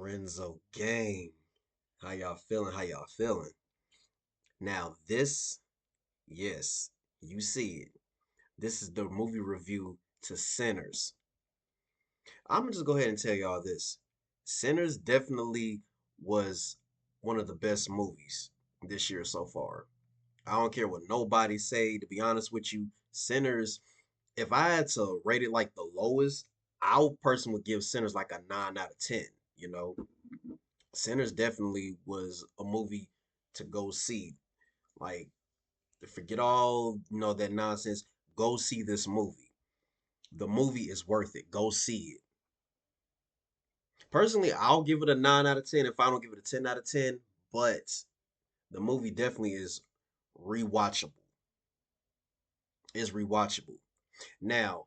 Renzo game. How y'all feeling? How y'all feeling? Now this, yes, you see it. This is the movie review to Sinners. I'm gonna just go ahead and tell y'all this. Sinners definitely was one of the best movies this year so far. I don't care what nobody say. To be honest with you, Sinners. If I had to rate it like the lowest, I personally would give Sinners like a 9 out of 10. You know, Sinners definitely was a movie to go see. Like, forget all that nonsense. Go see this movie. The movie is worth it. Go see it. Personally, I'll give it a 9 out of 10 if I don't give it a 10 out of 10. But the movie definitely is rewatchable. Is rewatchable. Now,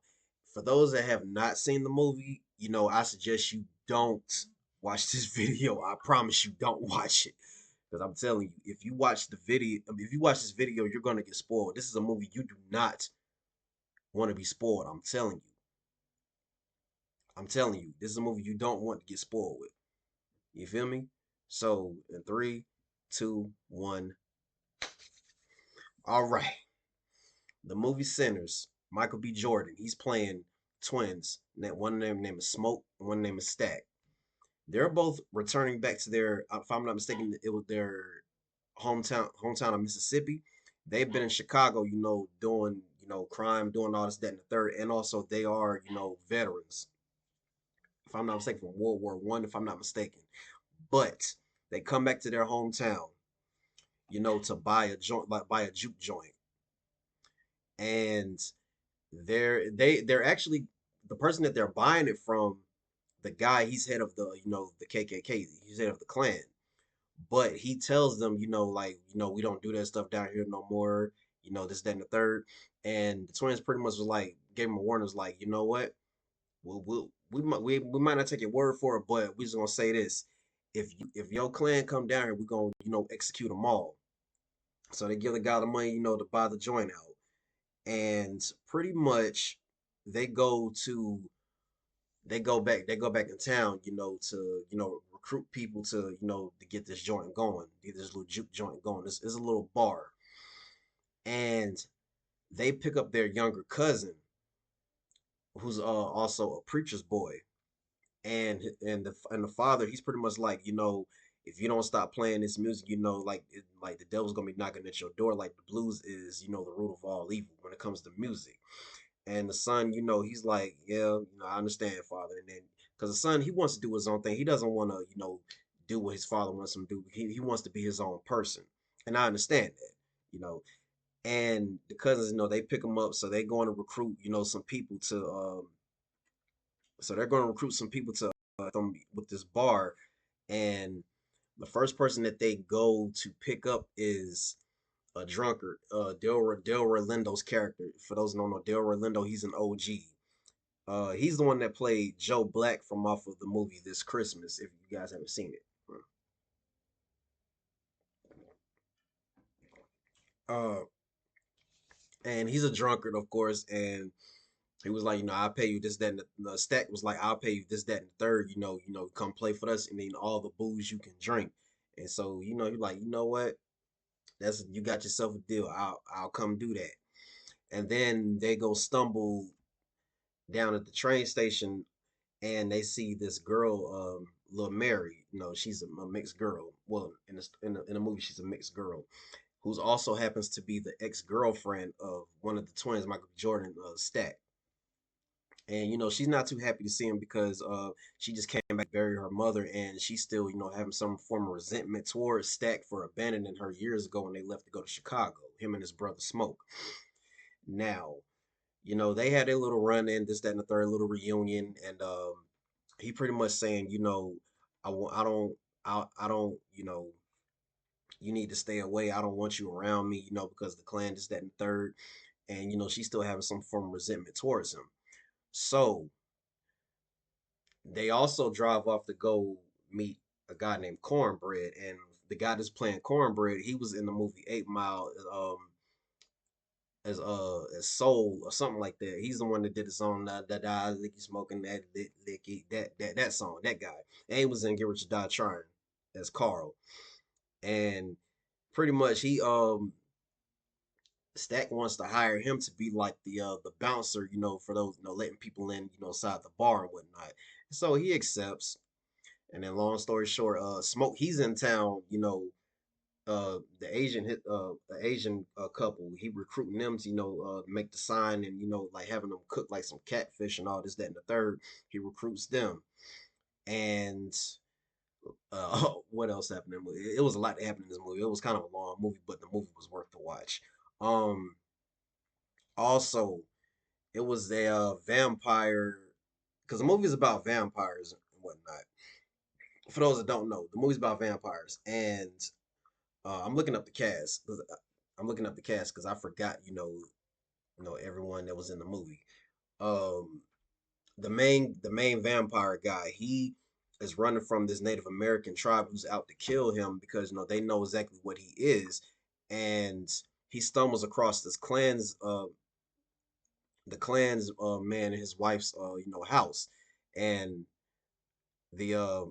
for those that have not seen the movie, I suggest you don't watch this video. I promise you, don't watch it. Because I'm telling you, if you watch the video, if you watch this video, you're gonna get spoiled. This is a movie you do not want to be spoiled. I'm telling you. I'm telling you, this is a movie you don't want to get spoiled with. You feel me? So in three, two, one. All right. The movie Sinners. Michael B. Jordan. He's playing twins. One name is Smoke, and one name is Stack. They're both returning back to their, if I'm not mistaken, it was their hometown of Mississippi. They've been in Chicago, doing, crime, doing all this, that, and the third, and also they are, veterans. If I'm not mistaken, from World War I, if I'm not mistaken. But they come back to their hometown, to buy a joint, like buy a juke joint, and they're actually the person that they're buying it from. The guy, he's head of the KKK. He's head of the Klan. But he tells them, like, we don't do that stuff down here no more. This, that, and the third. And the twins pretty much was like, gave him a warning, was like, you know what? We might not take your word for it, but we just gonna say this: if your clan come down here, we gonna execute them all. So they give the guy the money, to buy the joint out, and pretty much they go to they go back in town, to recruit people to to get this joint going, get this little juke joint going. This is a little bar, and they pick up their younger cousin, who's also a preacher's boy, and the father, he's pretty much like, if you don't stop playing this music, like the devil's gonna be knocking at your door. Like the blues is, the root of all evil when it comes to music. And the son, he's like, yeah, I understand, father. And then, because the son, he wants to do his own thing. He doesn't want to, do what his father wants him to do. He wants to be his own person. And I understand that, you know. And the cousins, they pick him up. So they're going to recruit, some people to, so they're going to recruit some people to them with this bar. And the first person that they go to pick up is a drunkard, Delroy Lindo's character. For those who don't know, Delroy Lindo, he's an OG. He's the one that played Joe Black from off of the movie This Christmas. If you guys haven't seen it, uh, and he's a drunkard, of course. And he was like, I'll pay you this, that, and the Stack was like, I'll pay you this, that, and the third. Come play for us, and then all the booze you can drink. And so, you're like, you know what? That's you got yourself a deal. I'll come do that. And then they go stumble down at the train station, and they see this girl, little Mary. She's a mixed girl. Well, in the movie, she's a mixed girl, who's also happens to be the ex girlfriend of one of the twins, Michael Jordan, Stack. And she's not too happy to see him because she just came back to bury her mother, and she's still having some form of resentment towards Stack for abandoning her years ago when they left to go to Chicago. Him and his brother Smoke. Now, they had a little run in, this, that, and the third, little reunion, and he pretty much saying, I want, I don't, you need to stay away. I don't want you around me, because the clan, this, that, and third, and she's still having some form of resentment towards him. So they also drive off to go meet a guy named Cornbread, and the guy that's playing Cornbread, he was in the movie 8 Mile. as Soul or something like that. He's the one that did the song that I licky smoking that licky that song, that guy. And he was in Get Rich or Die Trying as Carl. And pretty much he Stack wants to hire him to be like the bouncer, for those, letting people in, inside the bar and whatnot. So he accepts. And then long story short, Smoke, he's in town, the Asian couple, he recruiting them to, make the sign and, like having them cook like some catfish and all this, that, and the third. He recruits them. And what else happened in the movie? It was a lot that happened in this movie. It was kind of a long movie, but the movie was worth the watch. Um, Also, it was a vampire, because the movie is about vampires and whatnot. For those that don't know, the movie's about vampires, and I'm looking up the cast. I'm looking up the cast because I forgot, everyone that was in the movie. Um, the main vampire guy, he is running from this Native American tribe who's out to kill him because they know exactly what he is, and he stumbles across the clan's man and his wife's house, and the uh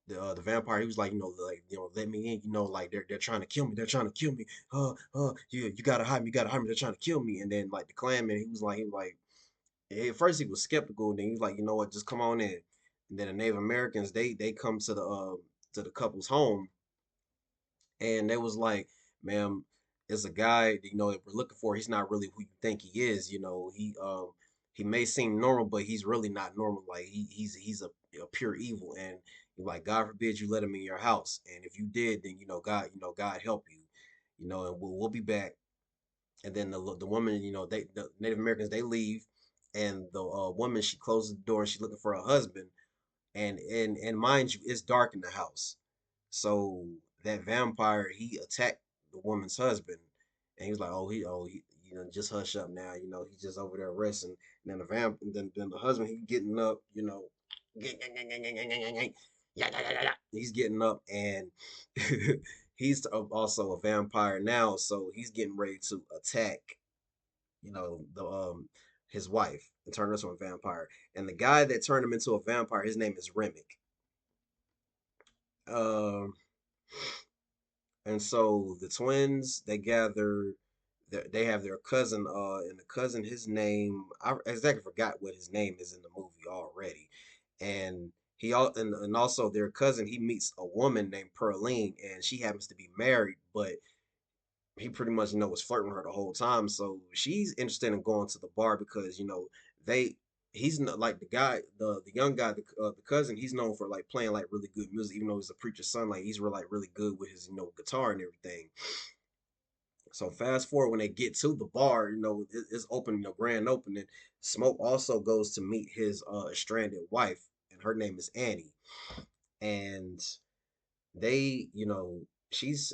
the vampire, he was like, like, let me in, like they're trying to kill me, they're trying to kill me, you gotta hide me, you gotta hide me, they're trying to kill me. And then like the clan man, he was like, at first he was skeptical, and then he was like, you know what, just come on in. And then the Native Americans, they come to the couple's home, and they was like, "Ma'am, it's a guy that we're looking for. He's not really who you think he is. He may seem normal, but he's really not normal. Like he's a pure evil, and like God forbid you let him in your house. And if you did, then God help you. And we'll be back." And then the woman, the Native Americans, they leave, and the woman, she closes the door and she's looking for her husband, and mind you, it's dark in the house. So that vampire, he attacked the woman's husband, and he was like, "Oh, he, just hush up now. He's just over there resting." And then then the husband, he getting up, he's getting up, and he's also a vampire now, so he's getting ready to attack, the his wife, and turn her into a vampire. And the guy that turned him into a vampire, his name is Remick. Um, and so the twins, they gather. They have their cousin, and the cousin, his name, I exactly forgot what his name is in the movie already. And and also their cousin, he meets a woman named Pearline, and she happens to be married, but he pretty much was flirting with her the whole time. So she's interested in going to the bar because they he's not like the guy, the young guy, the cousin. He's known for like playing like really good music, even though he's a preacher's son. Like he's really good with his guitar and everything. So fast forward when they get to the bar, it's open, grand opening. Smoke also goes to meet his stranded wife, and her name is Annie. And they, she's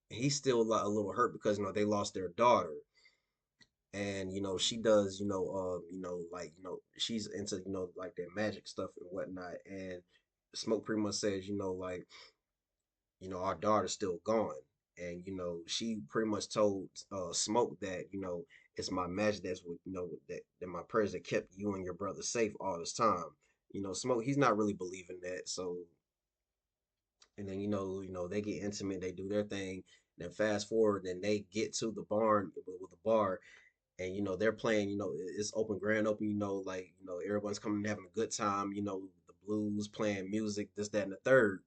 he's still a little hurt because they lost their daughter. And she does, like, she's into, like that magic stuff and whatnot. And Smoke pretty much says, like, our daughter's still gone. And she pretty much told Smoke that it's my magic that's what that my prayers that kept you and your brother safe all this time. Smoke, he's not really believing that. So, and then they get intimate, they do their thing. Then fast forward, then they get to the barn with the bar, and they're playing, it's open, grand open, like everyone's coming and having a good time, the blues playing music, this, that, and the third.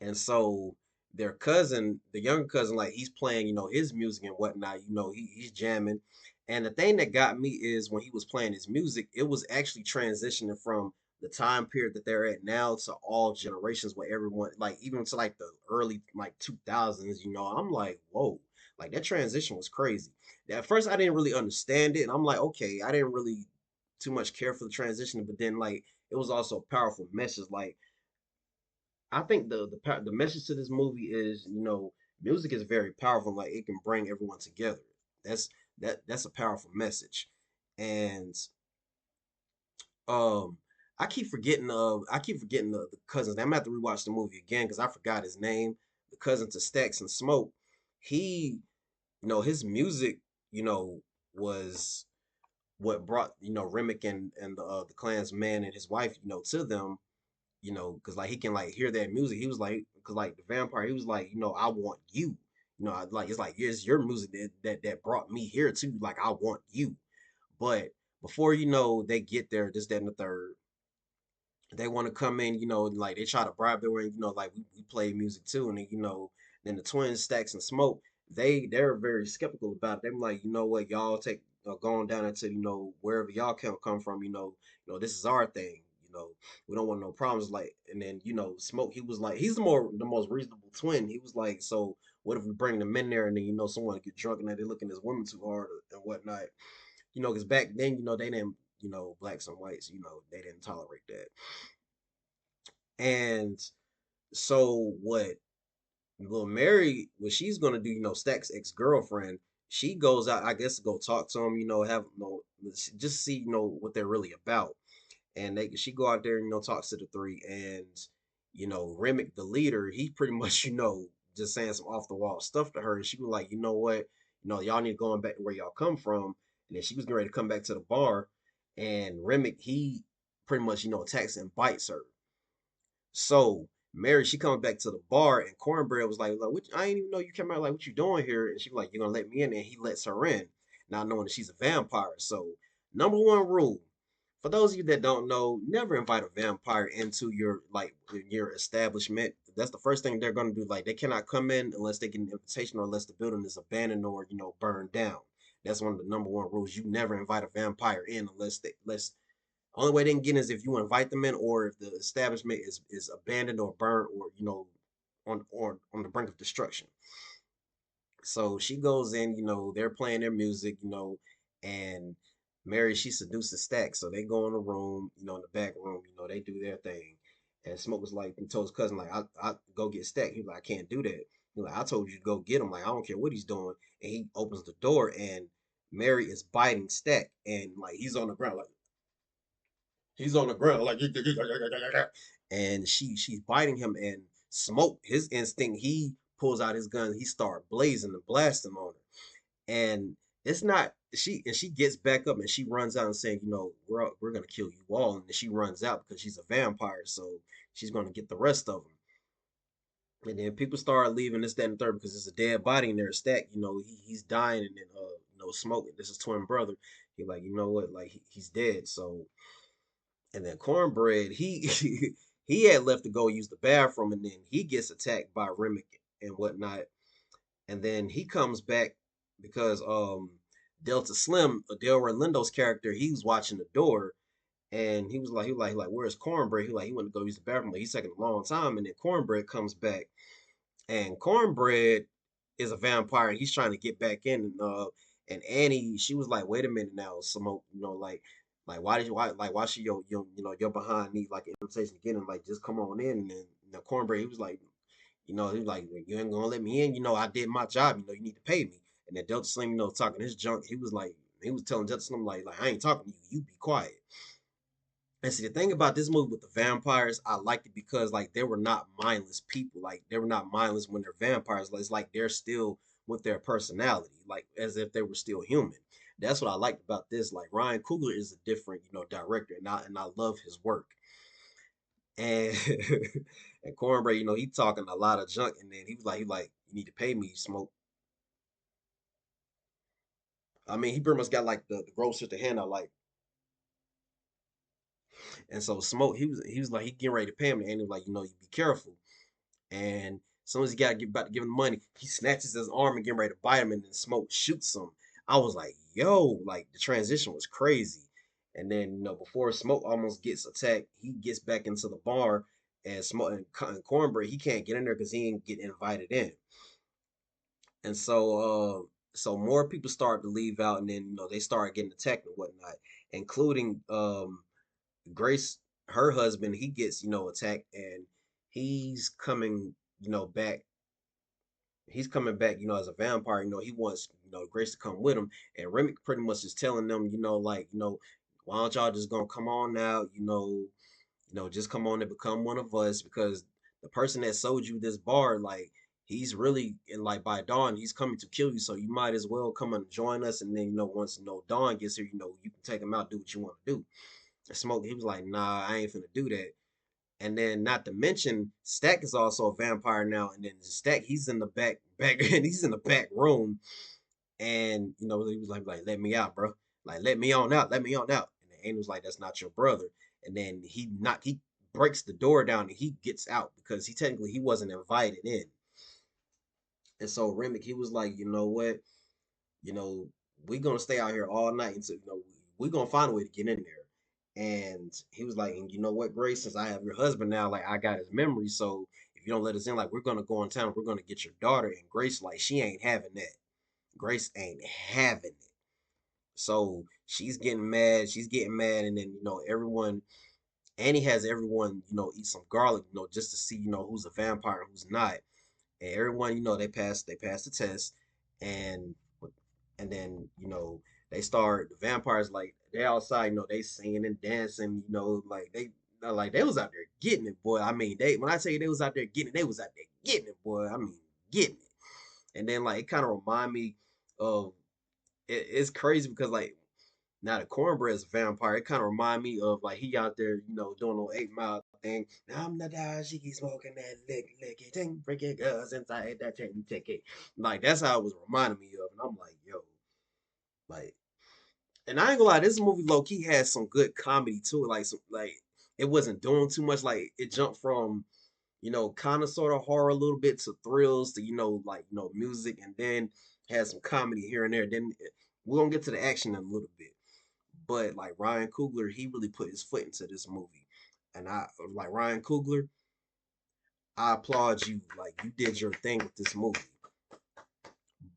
And so their cousin, the younger cousin, like he's playing, his music and whatnot, he's jamming. And the thing that got me is when he was playing his music, it was actually transitioning from the time period that they're at now to all generations, where everyone, like even to like the early like 2000s, I'm like, whoa, like that transition was crazy. At first I didn't really understand it, and I'm like, okay, I didn't really too much care for the transition, but then like it was also a powerful message. Like I think the message to this movie is, music is very powerful. Like it can bring everyone together. That's that's a powerful message. And um, I keep forgetting the cousins. I'm gonna have to rewatch the movie again because I forgot his name. The cousin to Stacks and Smoke. He his music, you know, was what brought, Remick and the Klansman and his wife, to them, because like he can like hear that music. He was like, because like the vampire, he was like, I want you. Like it's like it's your music that brought me here too. Like I want you. But before they get there, this, that, and the third, they want to come in, like they try to bribe their way, like we play music too, and then, then the twins Stacks and Smoke, they're very skeptical about it. They're like, you know what, y'all take going down into wherever y'all can come from, this is our thing, we don't want no problems. Like, and then Smoke, he was like, he's the most reasonable twin. He was like, so what if we bring them in there and then someone get drunk and then they looking at this woman too hard and whatnot, because back then they didn't, blacks and whites, they didn't tolerate that. And so what Lil Mary, what she's gonna do, Stack's ex-girlfriend, she goes out, I guess, to go talk to him, have just see, what they're really about. And she go out there, talks to the three, and Remick, the leader, he pretty much, just saying some off the wall stuff to her. And she was like, you know what, y'all need to go back to where y'all come from. And then she was getting ready to come back to the bar, and Remick, he pretty much, attacks and bites her. So Mary, she comes back to the bar, and Cornbread was like what, I didn't even know you came out. Like, what you doing here? And she was like, you're gonna let me in, and he lets her in, not knowing that she's a vampire. So number one rule, for those of you that don't know, never invite a vampire into your your establishment. That's the first thing they're gonna do. Like, they cannot come in unless they get an invitation or unless the building is abandoned or burned down. That's one of the number one rules. You never invite a vampire in unless only way they can get in is if you invite them in, or if the establishment is abandoned or burned, or on the brink of destruction. So she goes in, they're playing their music, and Mary, she seduces Stack. So they go in the room, in the back room, they do their thing. And Smoke was like, he told his cousin, like, I go get Stack. He was like, I can't do that. He was like, I told you to go get him. Like, I don't care what he's doing. And he opens the door, and Mary is biting Stack, and like he's on the ground, like he's on the ground like and she's biting him, and Smoke, his instinct, he pulls out his gun, he start blazing and blasting on her. And it's not she gets back up and she runs out and saying, we're gonna kill you all. And then she runs out because she's a vampire, so she's gonna get the rest of them. And then people start leaving this, that, and the third because there's a dead body in there stacked. He's dying, and then smoking. This is twin brother. He like, you know what, like he's dead. So and then Cornbread, he he had left to go use the bathroom, and then he gets attacked by Remick and whatnot. And then he comes back because Delta Slim, Del Orlando's character, he was watching the door, and he was like, where's Cornbread? He went to go use the bathroom. Like, he's taking a long time, and then Cornbread comes back, and Cornbread is a vampire, and he's trying to get back in. And Annie, she was like, wait a minute now, Smoke, like why should your behind need like an invitation to get in? Like, just come on in. And then Cornbread, he was like, you ain't gonna let me in. I did my job. You need to pay me. And then Delta Slim, talking his junk. He was telling Delta Slim like I ain't talking to you. You be quiet. And see, the thing about this movie with the vampires, I liked it because like they were not mindless people. Like, they were not mindless when they're vampires. Like, it's like they're still with their personality, like as if they were still human. That's what I liked about this. Like, Ryan Coogler is a different, director, and I love his work. And and Cornbread, he talking a lot of junk, and then he like, you need to pay me, Smoke. I mean, he pretty much got like the grocer to hand out, like. And so Smoke, he was like, he getting ready to pay him, and he was like, you be careful. And as soon as he got about to give him the money, he snatches his arm and getting ready to bite him, and then Smoke shoots him. I was like, yo, like the transition was crazy. And then, before Smoke almost gets attacked, he gets back into the bar, and Smoke and Cornbread, he can't get in there because he ain't get invited in. And so more people start to leave out, and then they start getting attacked and whatnot, including Grace, her husband. He gets attacked, and he's coming back. He's coming back, as a vampire. He wants Grace to come with him, and Remick pretty much is telling them, like, why don't y'all just gonna come on now, just come on and become one of us, because the person that sold you this bar, like, he's really and like by dawn he's coming to kill you, so you might as well come and join us, and then once dawn gets here, you can take him out, do what you want to do. And Smoke, he was like, nah, I ain't finna do that. And then not to mention Stack is also a vampire now, and then Stack, he's in the back and he's in the back room, and he was like let me out, bro, like let me on out, let me on out. And the angel was like, that's not your brother. And then he breaks the door down and he gets out because he wasn't invited in. And so Remick, he was like, you know what, you know, we gonna stay out here all night until we gonna find a way to get in there. And he was like, and you know what, Grace, since I have your husband now, like I got his memory, so if you don't let us in, like we're gonna go in town, we're gonna get your daughter. And Grace, like, she ain't having that. Grace ain't having it. So she's getting mad, and then everyone, Annie has everyone, eat some garlic, just to see, who's a vampire and who's not. And everyone, they pass the test, and then they start, the vampires, like they outside, they singing and dancing, like they was out there getting it, boy. I mean, they when I tell you they was out there getting it, they was out there getting it, boy. I mean, getting it. And then like it kind of remind me of it's crazy because like now the cornbread's a vampire. It kind of remind me of like he out there, doing no 8 Mile thing. I'm the dog, she keep smoking that licky ting, freaking girls inside that chain ticket. Like that's how it was reminding me of, and I'm like, yo, like, and I ain't gonna lie, this movie low key has some good comedy to it. Like some like it wasn't doing too much. Like it jumped from kind of sort of horror a little bit to thrills to like music, and then had some comedy here and there. Then we're gonna get to the action in a little bit. But like Ryan Coogler, he really put his foot into this movie. And I like Ryan Coogler, I applaud you. Like you did your thing with this movie.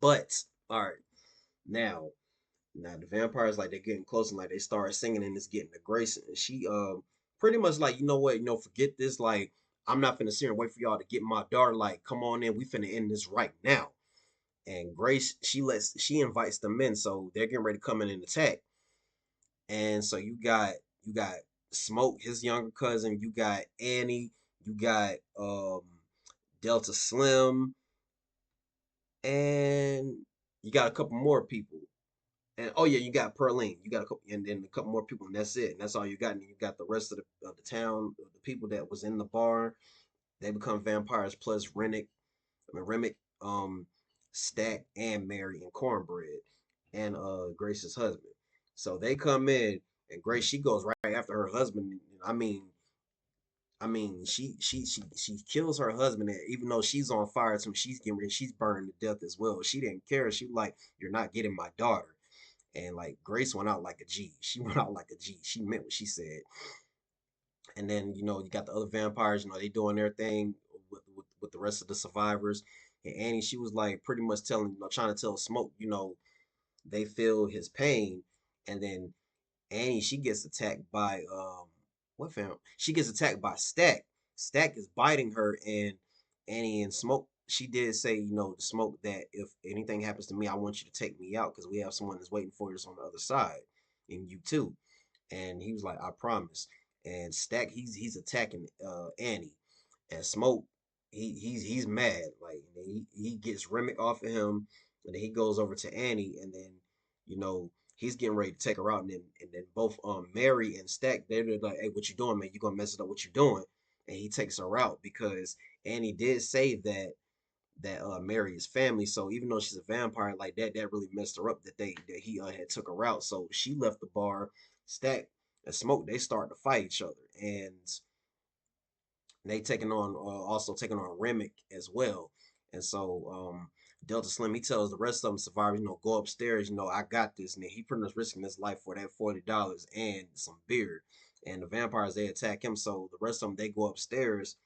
But all right, now the vampires, like they're getting close, and like they start singing, and it's getting to Grace, and she pretty much like, you know what, forget this, like I'm not finna sit here and wait for y'all to get my daughter, like come on in, we finna end this right now. And Grace, she invites them in, so they're getting ready to come in and attack. And so you got Smoke, his younger cousin, you got Annie, you got Delta Slim, and you got a couple more people. And oh yeah, you got Pearline, you got a couple, and then a couple more people, and that's it. And that's all you got. And you got the rest of the town, the people that was in the bar. They become vampires plus Remick, Stack, and Mary and Cornbread, and Grace's husband. So they come in, and Grace, she goes right after her husband. She kills her husband, and even though she's on fire too, she's burning to death as well. She didn't care. She was like, you're not getting my daughter. And like Grace went out like a G. She went out like a G. She meant what she said. And then you got the other vampires. They doing their thing with the rest of the survivors. And Annie, she was like pretty much trying to tell Smoke, they feel his pain. And then Annie, she gets attacked by what fam? She gets attacked by Stack. Stack is biting her, and Annie and Smoke. She did say, to Smoke, that if anything happens to me, I want you to take me out because we have someone that's waiting for us on the other side, and you too. And he was like, I promise. And Stack, he's attacking Annie, and Smoke, he's mad. Like he gets Remick off of him, and then he goes over to Annie, and then you know he's getting ready to take her out, and then both Mary and Stack, they're like, hey, what you doing, man? You gonna mess it up? What you doing? And he takes her out because Annie did say that Mary is family. So even though she's a vampire like that really messed her up, that he had took her out. So she left the bar. Stack and Smoke, they start to fight each other, and they also taking on Remick as well. And so Delta Slim, he tells the rest of them survivors, go upstairs, I got this. And then he pretty much risking his life for that $40 and some beer. And the vampires, they attack him. So the rest of them, they go upstairs.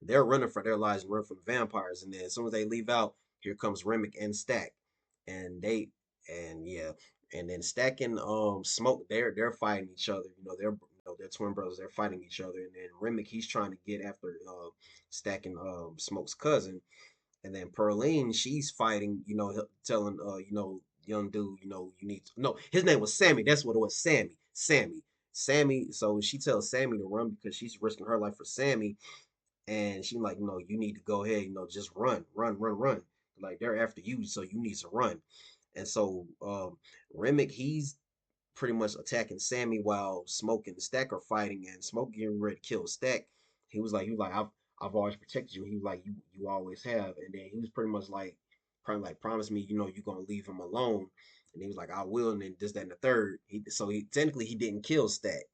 They're running for their lives and run from the vampires. And then as soon as they leave out, here comes Remick and Stack. And yeah. And then Stack and Smoke, they're fighting each other. They're twin brothers. They're fighting each other. And then Remick, he's trying to get after Stack and Smoke's cousin. And then Pearline, she's fighting. Telling young dude, you need to, no, his name was Sammy. That's what it was. Sammy. So she tells Sammy to run because she's risking her life for Sammy. And she like, you need to go ahead, just run, run, run, run. Like they're after you, so you need to run. And so Remick, he's pretty much attacking Sammy while Smoke and Stack are fighting, and Smoke getting ready to kill Stack. He was like, I've always protected you. He was like, you always have. And then he was pretty much like, probably like, promise me, you're gonna leave him alone. And he was like, I will. And then this, that, and the third. So he technically he didn't kill Stack,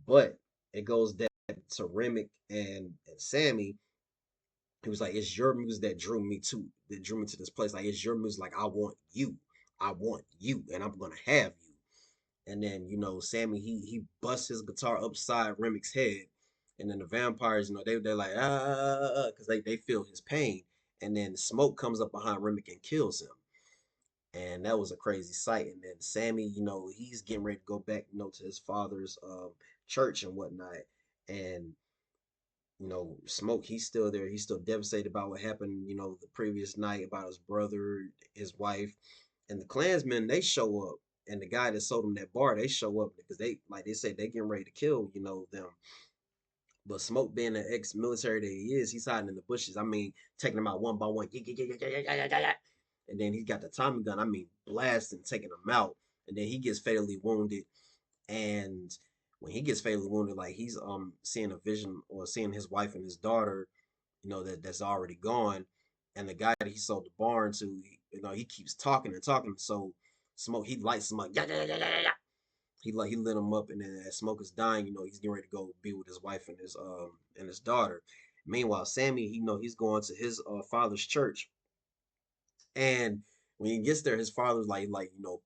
but it goes down to Remick and Sammy. He was like, it's your music that drew me to this place. Like, it's your music. Like, I want you, and I'm gonna have you. And then, Sammy, he busts his guitar upside Remick's head. And then the vampires, they're like, because they feel his pain. And then Smoke comes up behind Remick and kills him. And that was a crazy sight. And then Sammy, he's getting ready to go back, to his father's church and whatnot. And, Smoke, he's still there. He's still devastated about what happened, the previous night about his brother, his wife. And the Klansmen, they show up. And the guy that sold them that bar, they show up because they, like they say, they getting ready to kill, them. But Smoke, being the ex-military that he is, he's hiding in the bushes. I mean, taking them out one by one. And then he's got the Tommy gun. I mean, blasting, taking them out. And then he gets fatally wounded. And when he gets fatally wounded, like he's seeing a vision or seeing his wife and his daughter, that's already gone. And the guy that he sold the barn to, he keeps talking and talking. So Smoke, he lights him up. Yeah, yeah, yeah, yeah, yeah. He lit him up, and then as Smoke is dying, he's getting ready to go be with his wife and his daughter. Meanwhile, Sammy, he's going to his father's church, and when he gets there, his father's like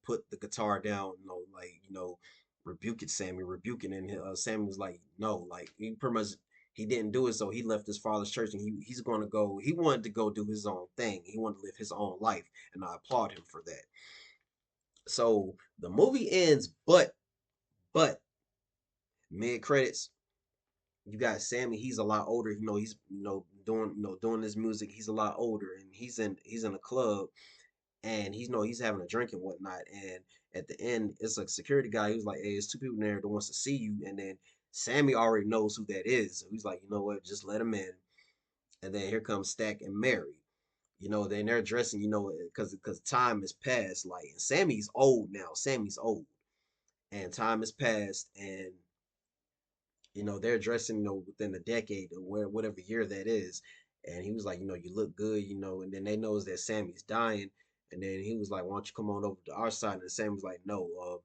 put the guitar down, rebuke it, Sammy, rebuke it, and Sammy was like, no, like he pretty much he didn't do it, so he left his father's church, and he's going to go. He wanted to go do his own thing. He wanted to live his own life, and I applaud him for that. So the movie ends, but mid credits, you got Sammy. He's a lot older. He's doing this music. He's a lot older, and he's in a club, and he's having a drink and whatnot. And at the end, it's a security guy who's like, "Hey, it's two people in there that wants to see you." And then Sammy already knows who that is. So he's like, "You know what? Just let him in." And then here comes Stack and Mary. Then they're dressing, because time has passed. Like, and Sammy's old now. Sammy's old, and time has passed, and they're dressing, within a decade or whatever year that is. And he was like, you look good, and then they knows that Sammy's dying. And then he was like, why don't you come on over to our side? And Sam was like, no,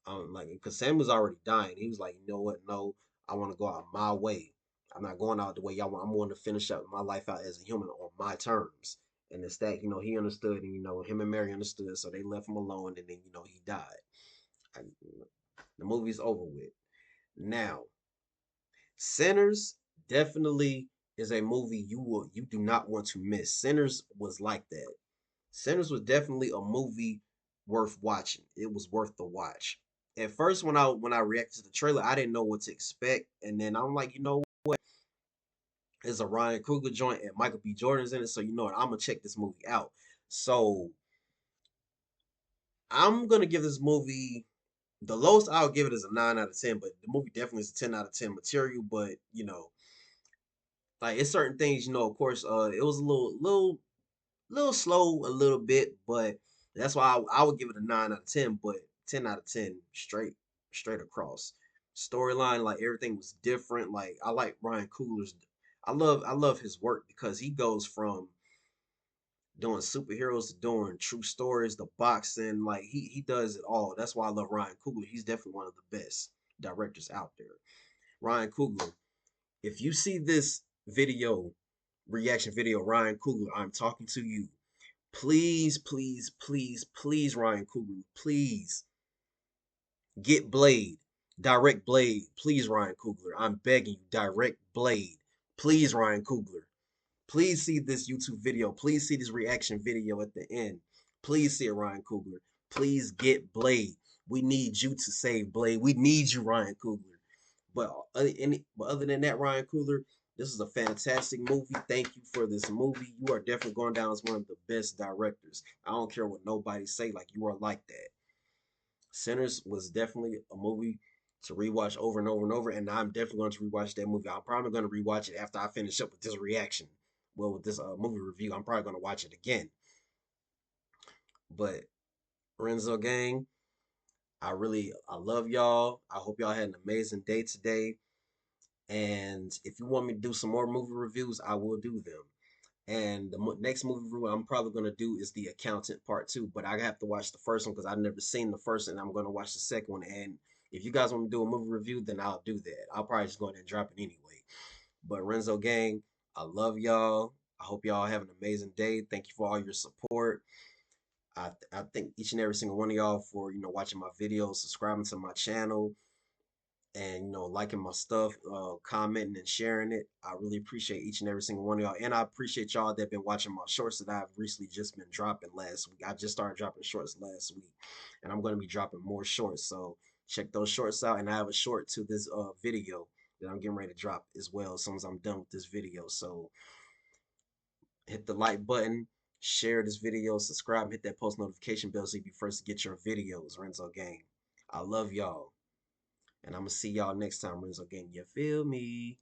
like, because Sam was already dying. He was like, you know what? No, I want to go out my way. I'm not going out the way y'all want. I'm going to finish up my life out as a human on my terms. And it's that, he understood, and, him and Mary understood. So they left him alone, and then, he died. And, the movie's over with. Now, Sinners definitely is a movie you do not want to miss. Sinners was like that. Sinners was definitely a movie worth watching. It was worth the watch. At first, when I reacted to the trailer, I didn't know what to expect, and then I'm like, what? It's a Ryan Coogler joint, and Michael B. Jordan's in it, so you know what? I'm gonna check this movie out. So I'm gonna give this movie the lowest I'll give it is a 9 out of 10, but the movie definitely is a 10 out of 10 material. But like it's certain things, of course, it was a little slow a little bit, but that's why I would give it a 9 out of 10, but 10 out of 10 straight across. Storyline, like everything was different. Like I like Ryan Coogler's. I love his work because he goes from doing superheroes to doing true stories, the boxing. Like he does it all. That's why I love Ryan Coogler. He's definitely one of the best directors out there. Ryan Coogler, if you see this video, reaction video, Ryan Coogler, I'm talking to you. Please, please, please, please, Ryan Coogler, please get Blade. Direct Blade. Please, Ryan Coogler. I'm begging you, direct Blade. Please, Ryan Coogler. Please see this YouTube video. Please see this reaction video at the end. Please see it, Ryan Coogler. Please get Blade. We need you to save Blade. We need you, Ryan Coogler. But other than that, Ryan Coogler, this is a fantastic movie. Thank you for this movie. You are definitely going down as one of the best directors. I don't care what nobody say. Like you are like that. Sinners was definitely a movie to rewatch over and over and over. And I'm definitely going to rewatch that movie. I'm probably going to rewatch it after I finish up with this reaction. Well, with this movie review, I'm probably going to watch it again. But Renzo gang, I love y'all. I hope y'all had an amazing day today. And if you want me to do some more movie reviews, I will do them. And the next movie review I'm probably going to do is The Accountant Part 2. But I have to watch the first one because I've never seen the first one. And I'm going to watch the second one. And if you guys want me to do a movie review, then I'll do that. I'll probably just go ahead and drop it anyway. But Renzo gang, I love y'all. I hope y'all have an amazing day. Thank you for all your support. I thank each and every single one of y'all for watching my videos, subscribing to my channel, and liking my stuff, commenting and sharing it. I really appreciate each and every single one of y'all, and I appreciate y'all that been watching my shorts that I've recently just been dropping last week. I just started dropping shorts last week, and I'm going to be dropping more shorts. So check those shorts out, and I have a short to this video that I'm getting ready to drop as well as soon as I'm done with this video. So hit the like button, share this video, subscribe, hit that post notification bell so you be first to get your videos. Renzo Gang, I love y'all. And I'm gonna see y'all next time, Renzo Gang. You feel me?